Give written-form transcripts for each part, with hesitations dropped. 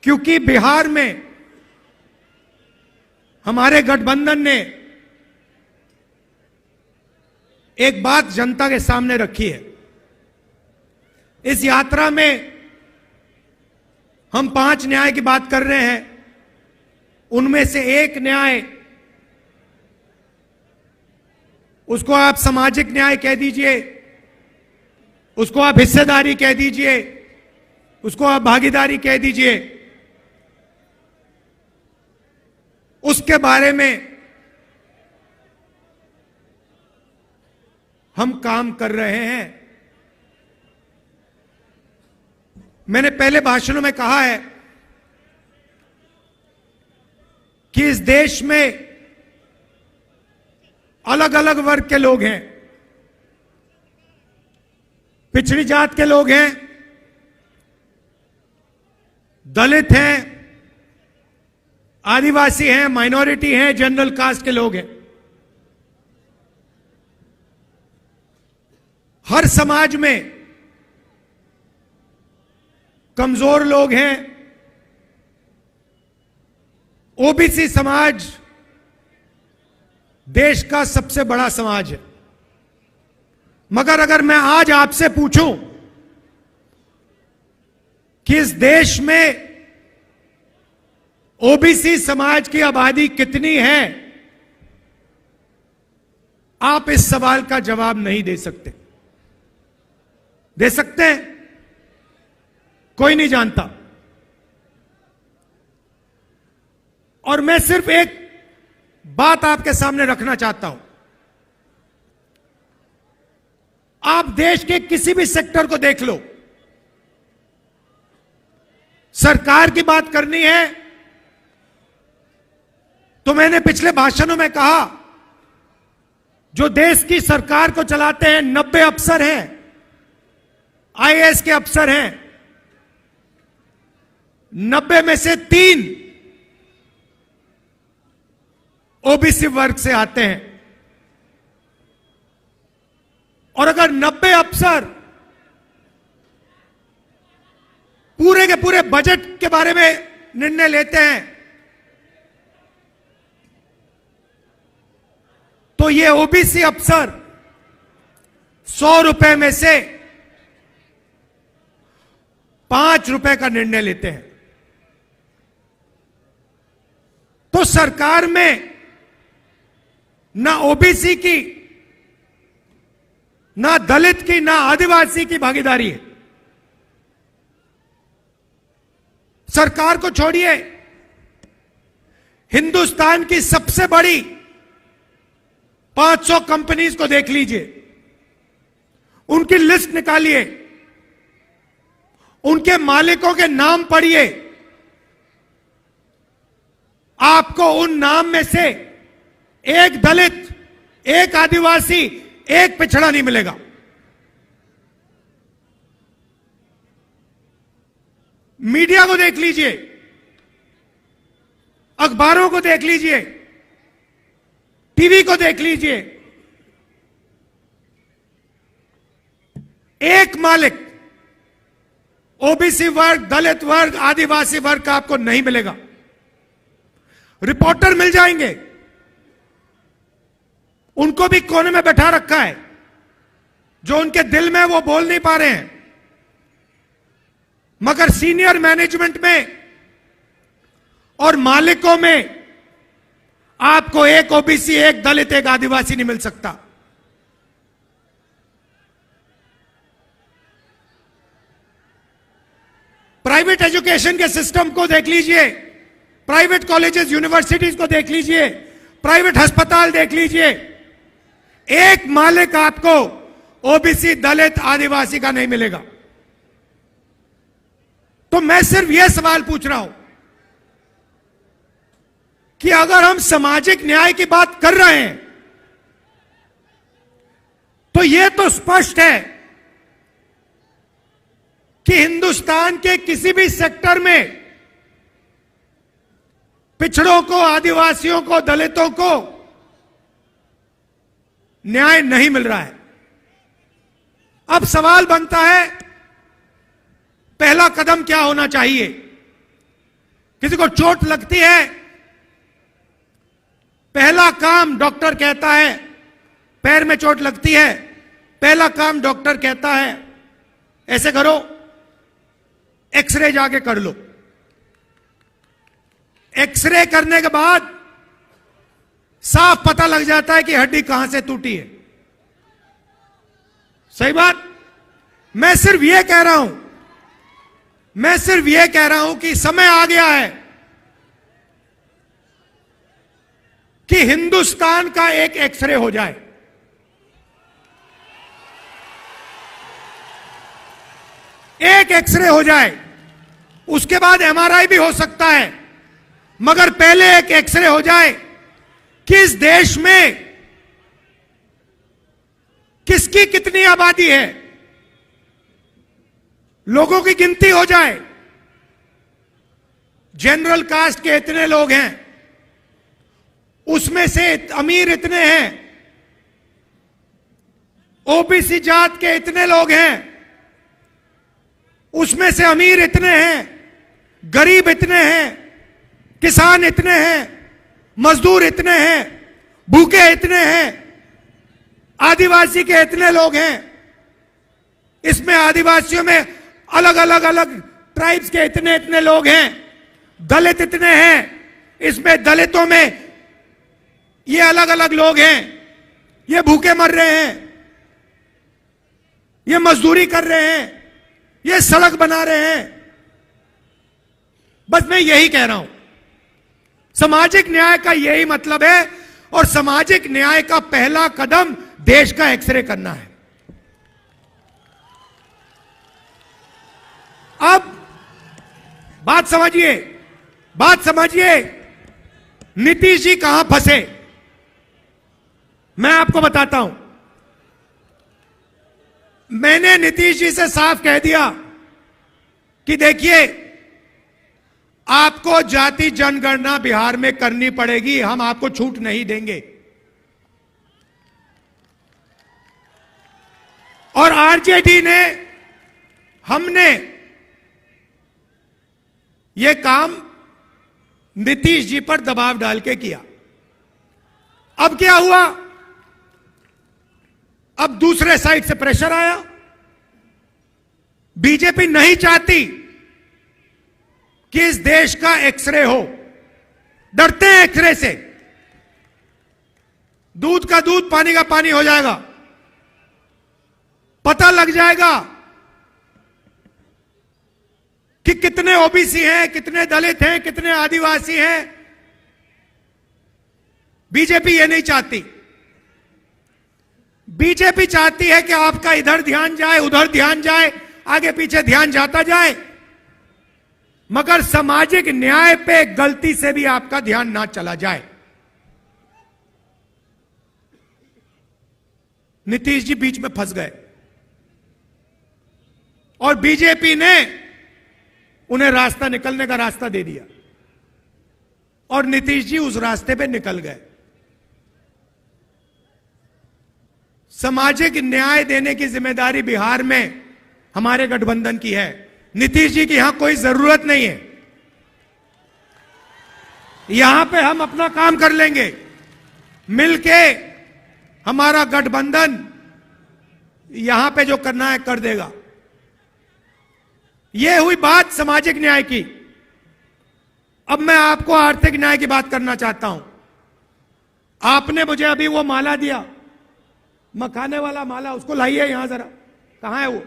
क्योंकि बिहार में हमारे गठबंधन ने एक बात जनता के सामने रखी है। इस यात्रा में हम 5 न्याय की बात कर रहे हैं। उनमें से एक न्याय, उसको आप सामाजिक न्याय कह दीजिए, उसको आप हिस्सेदारी कह दीजिए, उसको आप भागीदारी कह दीजिए, उसके बारे में हम काम कर रहे हैं। मैंने पहले भाषणों में कहा है कि इस देश में अलग अलग वर्ग के लोग हैं। पिछड़ी जात के लोग हैं, दलित हैं, आदिवासी हैं, माइनॉरिटी हैं, जनरल कास्ट के लोग हैं। हर समाज में कमजोर लोग हैं। ओबीसी समाज देश का सबसे बड़ा समाज है। मगर अगर मैं आज आपसे पूछूं कि इस देश में ओबीसी समाज की आबादी कितनी है, आप इस सवाल का जवाब नहीं दे सकते। दे सकते हैं? कोई नहीं जानता। और मैं सिर्फ एक बात आपके सामने रखना चाहता हूं। आप देश के किसी भी सेक्टर को देख लो, सरकार की बात करनी है तो मैंने पिछले भाषणों में कहा, जो देश की सरकार को चलाते हैं 90 अफसर हैं, आईएएस के अफसर हैं। 90 में से 3 ओबीसी वर्ग से आते हैं। और अगर 90 अफसर पूरे के पूरे बजट के बारे में निर्णय लेते हैं तो ये ओबीसी अफसर 100 रुपए में से 5 रुपए का निर्णय लेते हैं। तो सरकार में ना ओबीसी की, ना दलित की, ना आदिवासी की भागीदारी है। सरकार को छोड़िए, हिंदुस्तान की सबसे बड़ी 500 कंपनीज को देख लीजिए, उनकी लिस्ट निकालिए, उनके मालिकों के नाम पढ़िए। आपको उन नाम में से एक दलित, एक आदिवासी, एक पिछड़ा नहीं मिलेगा। मीडिया को देख लीजिए, अखबारों को देख लीजिए, टीवी को देख लीजिए, एक मालिक ओबीसी वर्ग, दलित वर्ग, आदिवासी वर्ग का आपको नहीं मिलेगा। रिपोर्टर मिल जाएंगे, उनको भी कोने में बैठा रखा है, जो उनके दिल में वो बोल नहीं पा रहे हैं। मगर सीनियर मैनेजमेंट में और मालिकों में आपको एक ओबीसी, एक दलित, एक आदिवासी नहीं मिल सकता। प्राइवेट एजुकेशन के सिस्टम को देख लीजिए, प्राइवेट कॉलेजेस, यूनिवर्सिटीज को देख लीजिए, प्राइवेट अस्पताल देख लीजिए, एक मालिक आपको ओबीसी, दलित, आदिवासी का नहीं मिलेगा। तो मैं सिर्फ यह सवाल पूछ रहा हूं कि अगर हम सामाजिक न्याय की बात कर रहे हैं तो यह तो स्पष्ट है कि हिंदुस्तान के किसी भी सेक्टर में पिछड़ों को, आदिवासियों को, दलितों को न्याय नहीं मिल रहा है। अब सवाल बनता है, पहला कदम क्या होना चाहिए? किसी को चोट लगती है, पहला काम डॉक्टर कहता है, पैर में चोट लगती है, पहला काम डॉक्टर कहता है ऐसे करो, एक्सरे जाके कर लो। एक्सरे करने के बाद साफ पता लग जाता है कि हड्डी कहां से टूटी है। सही बात। मैं सिर्फ यह कह रहा हूं कि समय आ गया है कि हिंदुस्तान का एक एक्सरे हो जाए। एक एक्सरे हो जाए, उसके बाद एमआरआई भी हो सकता है, मगर पहले एक एक्सरे हो जाए कि इस देश में किसकी कितनी आबादी है, लोगों की गिनती हो जाए। जनरल कास्ट के इतने लोग हैं, उसमें से अमीर इतने हैं, ओबीसी जात के इतने लोग हैं, उसमें से अमीर इतने हैं, गरीब इतने हैं, किसान इतने हैं, मजदूर इतने हैं, भूखे इतने हैं, आदिवासी के इतने लोग हैं, इसमें आदिवासियों में अलग अलग ट्राइब्स के इतने इतने लोग हैं, दलित इतने हैं, इसमें दलितों में ये अलग अलग लोग हैं, ये भूखे मर रहे हैं, ये मजदूरी कर रहे हैं, ये सड़क बना रहे हैं। बस मैं यही कह रहा हूं, सामाजिक न्याय का यही मतलब है, और सामाजिक न्याय का पहला कदम देश का एक्सरे करना है। अब बात समझिए, नीतीश जी कहां फंसे, मैं आपको बताता हूं। मैंने नीतीश जी से साफ कह दिया कि देखिए, आपको जाति जनगणना बिहार में करनी पड़ेगी, हम आपको छूट नहीं देंगे। और आरजेडी ने, हमने यह काम नीतीश जी पर दबाव डाल के किया। अब क्या हुआ, अब दूसरे साइड से प्रेशर आया। बीजेपी नहीं चाहती कि इस देश का एक्सरे हो, डरते हैं एक्सरे से। दूध का दूध, पानी का पानी हो जाएगा, पता लग जाएगा कि कितने ओबीसी हैं, कितने दलित हैं, कितने आदिवासी हैं। बीजेपी ये नहीं चाहती। बीजेपी चाहती है कि आपका इधर ध्यान जाए, उधर ध्यान जाए, आगे पीछे ध्यान जाता जाए, मगर सामाजिक न्याय पे गलती से भी आपका ध्यान ना चला जाए। नीतीश जी बीच में फंस गए और बीजेपी ने उन्हें रास्ता, निकलने का रास्ता दे दिया, और नीतीश जी उस रास्ते पे निकल गए। सामाजिक न्याय देने की जिम्मेदारी बिहार में हमारे गठबंधन की है। नीतीश जी की यहां कोई जरूरत नहीं है, यहां पे हम अपना काम कर लेंगे मिलके। हमारा गठबंधन यहां पे जो करना है कर देगा। यह हुई बात सामाजिक न्याय की। अब मैं आपको आर्थिक न्याय की बात करना चाहता हूं। आपने मुझे अभी वो माला दिया, मखाने वाला माला, उसको लाइए यहां जरा, कहां है वो?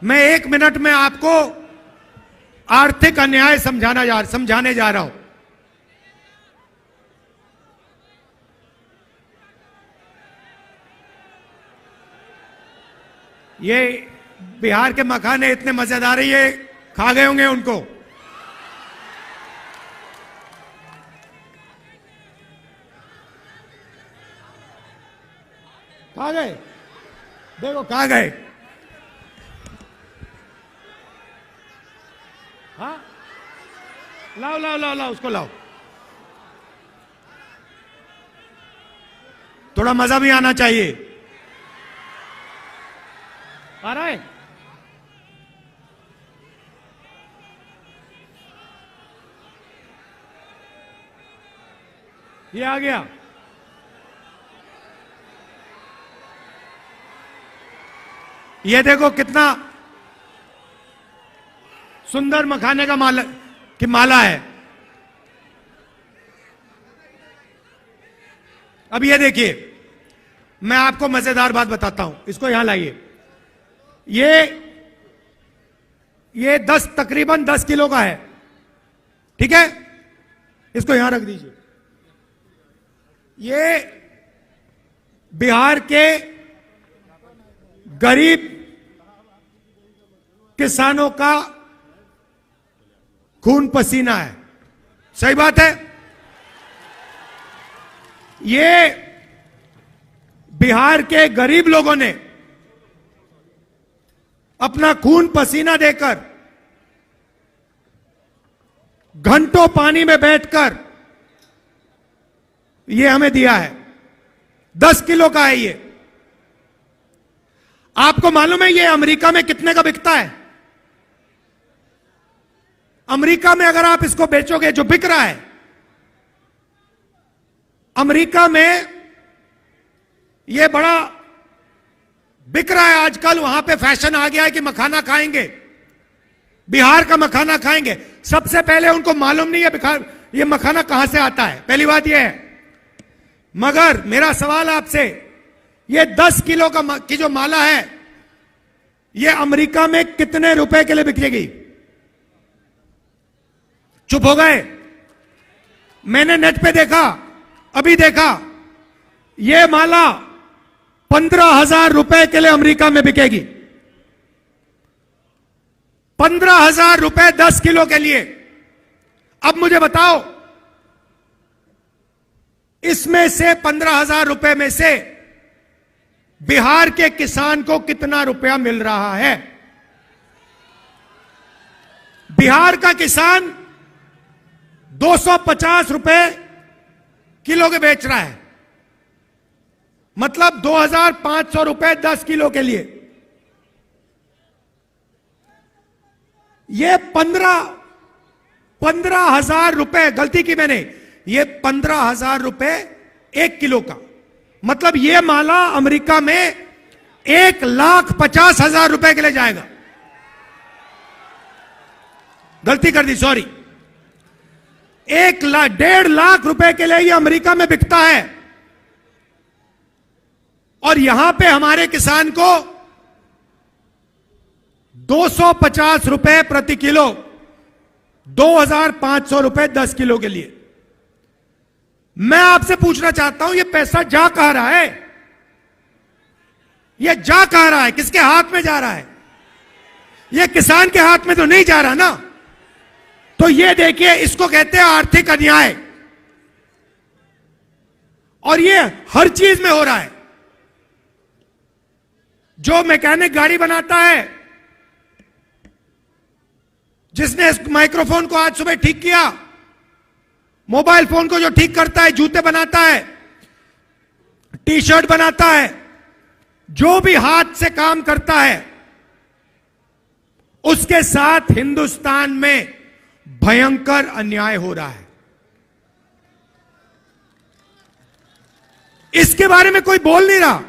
मैं 1 मिनट में आपको आर्थिक अन्याय समझाने जा रहा हूं। ये बिहार के मखाने इतने मजेदार है, ये खा गए होंगे उनको। खा गए। देखो कहां गए। हाँ, लाओ लाओ लाओ लाओ, उसको लाओ। थोड़ा मजा भी आना चाहिए। आ रहा है? ये आ गया। ये देखो कितना सुंदर मखाने का माला की माला है। अब ये देखिए, मैं आपको मजेदार बात बताता हूं, इसको यहां लाइए। ये 10 तकरीबन 10 किलो का है, ठीक है? इसको यहां रख दीजिए। ये बिहार के गरीब किसानों का खून पसीना है। सही बात है। ये बिहार के गरीब लोगों ने अपना खून पसीना देकर, घंटों पानी में बैठकर ये हमें दिया है। 10 किलो का है ये। आपको मालूम है ये अमेरिका में कितने का बिकता है? अमेरिका में अगर आप इसको बेचोगे, जो बिक रहा है अमेरिका में, ये बड़ा बिक रहा है आजकल। वहां पे फैशन आ गया है कि मखाना खाएंगे, बिहार का मखाना खाएंगे। सबसे पहले उनको मालूम नहीं है ये मखाना कहां से आता है, पहली बात यह है। मगर मेरा सवाल आपसे, ये 10 किलो की जो माला है, ये अमेरिका में कितने रुपए के लिए बिकेगी? चुप हो गए। मैंने नेट पे देखा, अभी देखा, ये माला 15,000 रुपए के लिए अमेरिका में बिकेगी। 15,000 रुपए 10 किलो के लिए। अब मुझे बताओ, इसमें से 15,000 रुपए में से बिहार के किसान को कितना रुपया मिल रहा है? बिहार का किसान 250 रुपए किलो के बेच रहा है, मतलब 2,500 रुपए 10 किलो के लिए। ये 15,000 रुपए, गलती की मैंने, ये 15,000 रुपए 1 किलो का, मतलब ये माला अमेरिका में 1,50,000 रुपए के लिए जाएगा। गलती कर दी, सॉरी। 1,50,000 लाख रुपए के लिए ये अमेरिका में बिकता है, और यहां पे हमारे किसान को 250 रुपए प्रति किलो, 2,500 रुपए 10 किलो के लिए। मैं आपसे पूछना चाहता हूं, ये पैसा जा कहां रहा है? ये जा कहां रहा है? किसके हाथ में जा रहा है? ये किसान के हाथ में तो नहीं जा रहा ना। तो ये देखिए, इसको कहते हैं आर्थिक अन्याय, और ये हर चीज में हो रहा है। जो मैकेनिक गाड़ी बनाता है, जिसने इस माइक्रोफोन को आज सुबह ठीक किया, मोबाइल फोन को जो ठीक करता है, जूते बनाता है, टी शर्ट बनाता है, जो भी हाथ से काम करता है, उसके साथ हिंदुस्तान में भयंकर अन्याय हो रहा है। इसके बारे में कोई बोल नहीं रहा।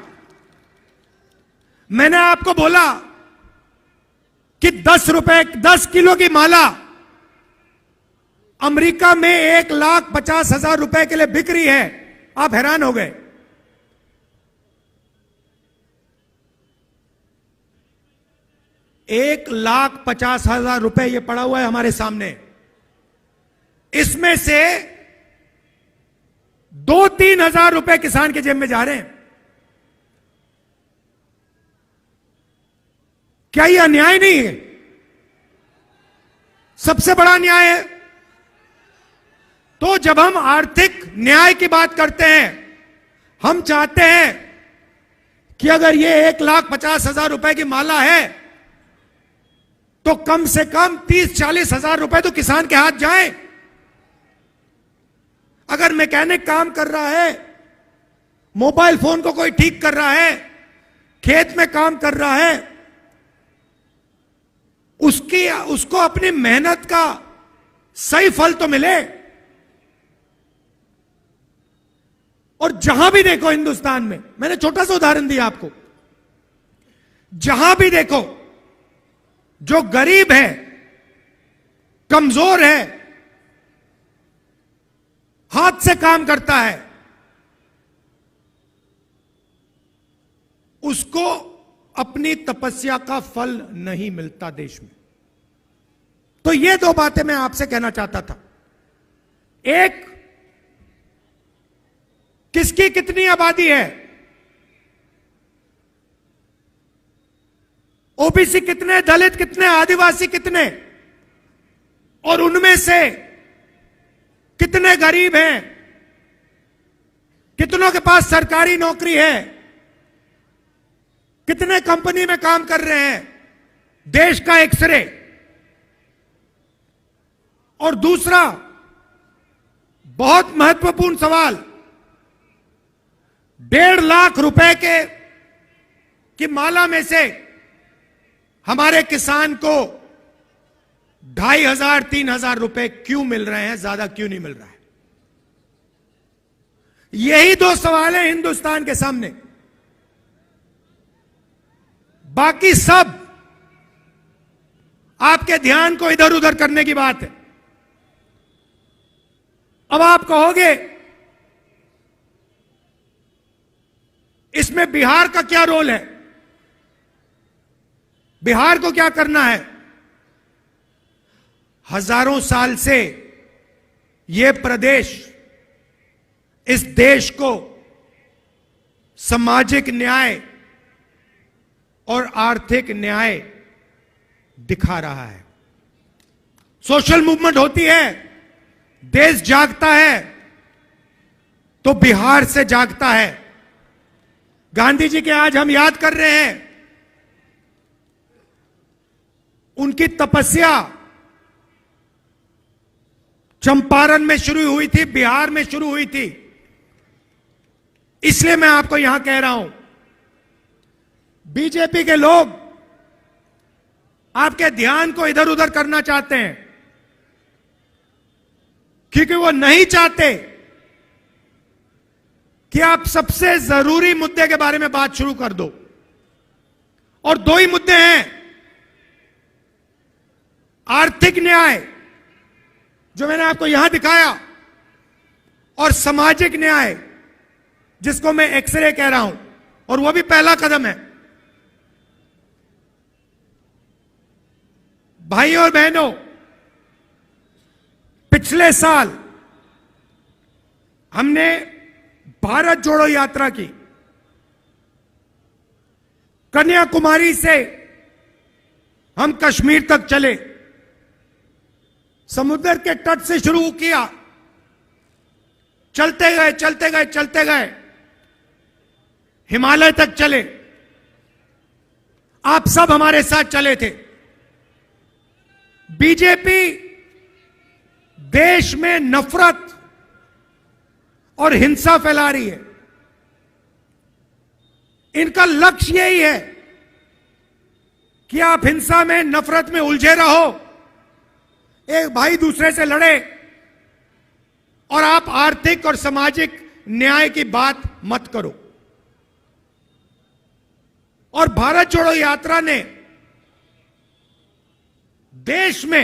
मैंने आपको बोला कि 10 किलो की माला अमेरिका में 1,50,000 रुपए के लिए बिक रही है। आप हैरान हो गए। $1,50,000 रुपए ये पड़ा हुआ है हमारे सामने। इसमें से 2-3 हजार रुपए किसान के जेब में जा रहे हैं। क्या ये अन्याय नहीं है? सबसे बड़ा अन्याय है। तो जब हम आर्थिक न्याय की बात करते हैं, हम चाहते हैं कि अगर ये 1,50,000 रुपए की माला है तो कम से कम 30-40 हजार रुपए तो किसान के हाथ जाए। अगर मैकेनिक काम कर रहा है, मोबाइल फोन को कोई ठीक कर रहा है, खेत में काम कर रहा है, उसको अपनी मेहनत का सही फल तो मिले। और जहां भी देखो हिंदुस्तान में, मैंने छोटा सा उदाहरण दिया आपको, जहां भी देखो जो गरीब है, कमजोर है, हाथ से काम करता है, उसको अपनी तपस्या का फल नहीं मिलता देश में। तो ये दो बातें मैं आपसे कहना चाहता था। एक, किसकी कितनी आबादी है, ओबीसी कितने, दलित कितने, आदिवासी कितने, और उनमें से कितने गरीब हैं, कितनों के पास सरकारी नौकरी है, कितने कंपनी में काम कर रहे हैं, देश का एक्सरे। और दूसरा बहुत महत्वपूर्ण सवाल, 1.5 लाख रुपए की माला में से हमारे किसान को 2,500-3,000 रुपए क्यों मिल रहे हैं, ज्यादा क्यों नहीं मिल रहा है? यही दो सवाल हैं हिंदुस्तान के सामने। बाकी सब आपके ध्यान को इधर उधर करने की बात है। अब आप कहोगे इसमें बिहार का क्या रोल है, बिहार को क्या करना है? हजारों साल से यह प्रदेश इस देश को सामाजिक न्याय और आर्थिक न्याय दिखा रहा है। सोशल मूवमेंट होती है, देश जागता है तो बिहार से जागता है। गांधी जी के आज हम याद कर रहे हैं, उनकी तपस्या चंपारण में शुरू हुई थी, बिहार में शुरू हुई थी। इसलिए मैं आपको यहां कह रहा हूं, बीजेपी के लोग आपके ध्यान को इधर उधर करना चाहते हैं, क्योंकि वो नहीं चाहते कि आप सबसे जरूरी मुद्दे के बारे में बात शुरू कर दो। और दो ही मुद्दे हैं, आर्थिक न्याय जो मैंने आपको यहां दिखाया, और सामाजिक न्याय जिसको मैं एक्सरे कह रहा हूं, और वो भी पहला कदम है। भाई और बहनों, पिछले साल हमने भारत जोड़ो यात्रा की। कन्याकुमारी से हम कश्मीर तक चले, समुद्र के तट से शुरू किया, चलते गए चलते गए चलते गए, हिमालय तक चले। आप सब हमारे साथ चले थे। बीजेपी देश में नफरत और हिंसा फैला रही है। इनका लक्ष्य यही है कि आप हिंसा में, नफरत में उलझे रहो, एक भाई दूसरे से लड़े, और आप आर्थिक और सामाजिक न्याय की बात मत करो। और भारत जोड़ो यात्रा ने देश में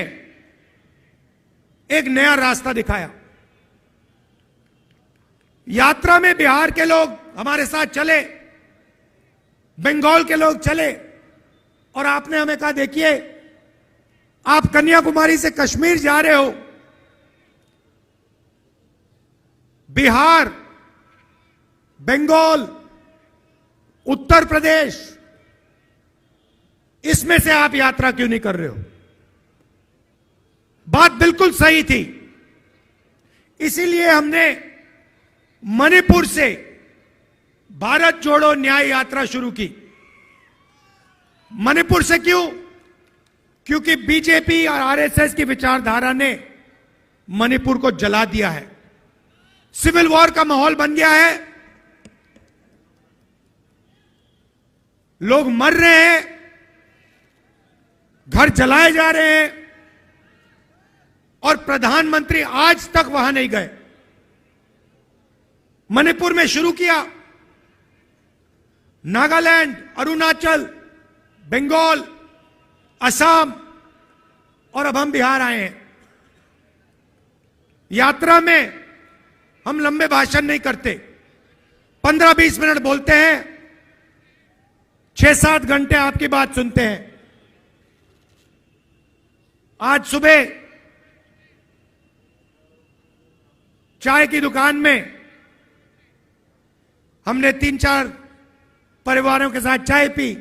एक नया रास्ता दिखाया। यात्रा में बिहार के लोग हमारे साथ चले, बंगाल के लोग चले, और आपने हमें कहा, देखिए आप कन्याकुमारी से कश्मीर जा रहे हो, बिहार, बंगाल, उत्तर प्रदेश, इसमें से आप यात्रा क्यों नहीं कर रहे हो? बात बिल्कुल सही थी। इसीलिए हमने मणिपुर से भारत जोड़ो न्याय यात्रा शुरू की। मणिपुर से क्यों? क्योंकि बीजेपी और आरएसएस की विचारधारा ने मणिपुर को जला दिया है। सिविल वॉर का माहौल बन गया है, लोग मर रहे हैं, घर जलाए जा रहे हैं और प्रधानमंत्री आज तक वहां नहीं गए। मणिपुर में शुरू किया, नागालैंड, अरुणाचल, बंगाल, असम और अब हम बिहार आए हैं। यात्रा में हम लंबे भाषण नहीं करते, 15-20 मिनट बोलते हैं, 6-7 घंटे आपकी बात सुनते हैं। आज सुबह चाय की दुकान में हमने 3-4 परिवारों के साथ चाय पी।